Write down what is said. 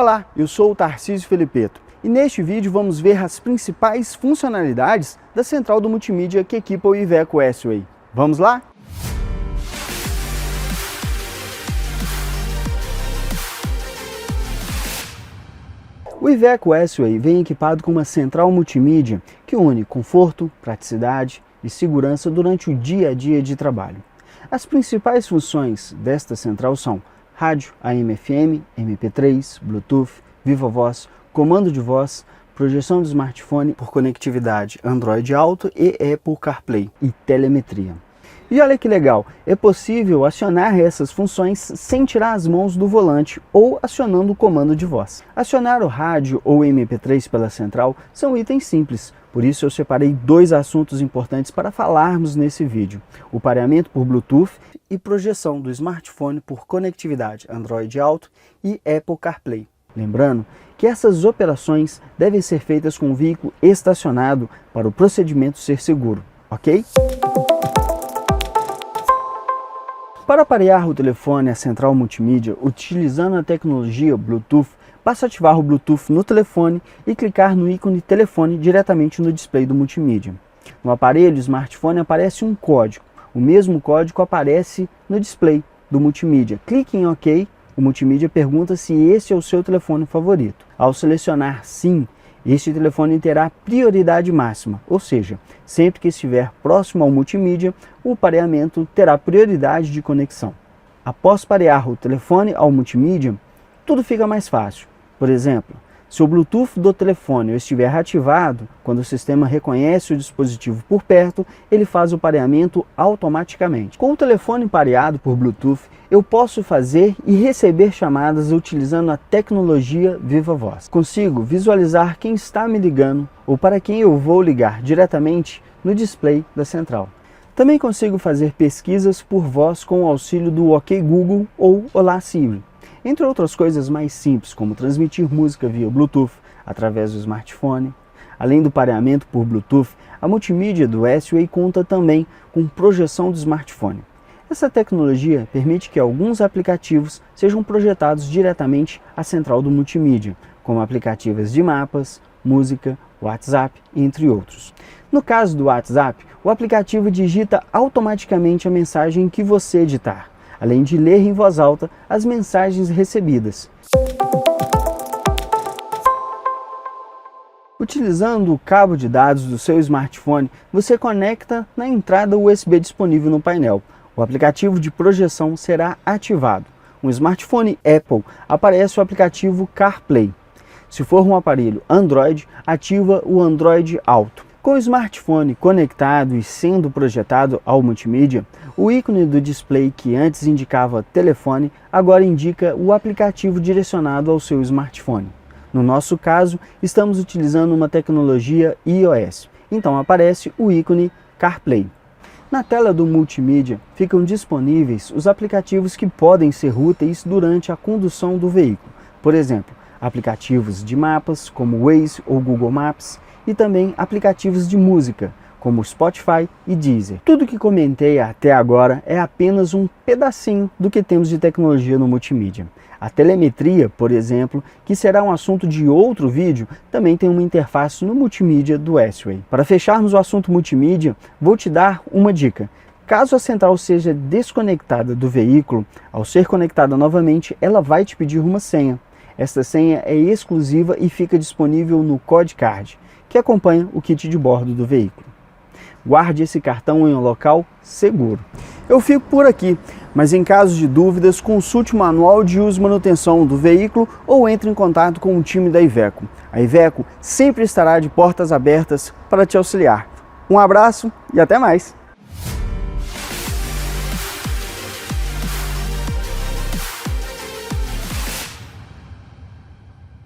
Olá, eu sou o Tarcísio Felipeto e neste vídeo vamos ver as principais funcionalidades da central do multimídia que equipa o Iveco S-Way. Vamos lá? O Iveco S-Way vem equipado com uma central multimídia que une conforto, praticidade e segurança durante o dia a dia de trabalho. As principais funções desta central são rádio AM/FM, MP3, Bluetooth, Viva Voz, comando de voz, projeção de smartphone por conectividade Android Auto e Apple CarPlay e telemetria. E olha que legal, é possível acionar essas funções sem tirar as mãos do volante ou acionando o comando de voz. Acionar o rádio ou MP3 pela central são itens simples, por isso eu separei dois assuntos importantes para falarmos nesse vídeo: o pareamento por Bluetooth e projeção do smartphone por conectividade Android Auto e Apple CarPlay. Lembrando que essas operações devem ser feitas com o veículo estacionado para o procedimento ser seguro, ok? Para parear o telefone à central multimídia utilizando a tecnologia Bluetooth, basta ativar o Bluetooth no telefone e clicar no ícone telefone diretamente no display do multimídia. No aparelho smartphone aparece um código. O mesmo código aparece no display do multimídia. Clique em OK, o multimídia pergunta se esse é o seu telefone favorito. Ao selecionar sim, este telefone terá prioridade máxima, ou seja, sempre que estiver próximo ao multimídia, o pareamento terá prioridade de conexão. Após parear o telefone ao multimídia, tudo fica mais fácil. Por exemplo, se o Bluetooth do telefone estiver ativado, quando o sistema reconhece o dispositivo por perto, ele faz o pareamento automaticamente. Com o telefone pareado por Bluetooth, eu posso fazer e receber chamadas utilizando a tecnologia Viva Voz. Consigo visualizar quem está me ligando ou para quem eu vou ligar diretamente no display da central. Também consigo fazer pesquisas por voz com o auxílio do OK Google ou Olá Siri. Entre outras coisas mais simples, como transmitir música via Bluetooth através do smartphone. Além do pareamento por Bluetooth, a multimídia do S-Way conta também com projeção do smartphone. Essa tecnologia permite que alguns aplicativos sejam projetados diretamente à central do multimídia, como aplicativos de mapas, música, WhatsApp, entre outros. No caso do WhatsApp, o aplicativo digita automaticamente a mensagem que você editar, além de ler em voz alta as mensagens recebidas. Utilizando o cabo de dados do seu smartphone, você conecta na entrada USB disponível no painel. O aplicativo de projeção será ativado. No smartphone Apple, aparece o aplicativo CarPlay. Se for um aparelho Android, ativa o Android Auto. Com o smartphone conectado e sendo projetado ao multimídia, o ícone do display que antes indicava telefone, agora indica o aplicativo direcionado ao seu smartphone. No nosso caso, estamos utilizando uma tecnologia iOS, então aparece o ícone CarPlay. Na tela do multimídia ficam disponíveis os aplicativos que podem ser úteis durante a condução do veículo. Por exemplo, aplicativos de mapas como Waze ou Google Maps e também aplicativos de música como Spotify e Deezer. Tudo que comentei até agora é apenas um pedacinho do que temos de tecnologia no multimídia. A telemetria, por exemplo, que será um assunto de outro vídeo, também tem uma interface no multimídia do S-Way. Para fecharmos o assunto multimídia, vou te dar uma dica. Caso a central seja desconectada do veículo, ao ser conectada novamente, ela vai te pedir uma senha. Esta senha é exclusiva e fica disponível no CodeCard, que acompanha o kit de bordo do veículo. Guarde esse cartão em um local seguro. Eu fico por aqui, mas em caso de dúvidas, consulte o manual de uso e manutenção do veículo ou entre em contato com o time da Iveco. A Iveco sempre estará de portas abertas para te auxiliar. Um abraço e até mais!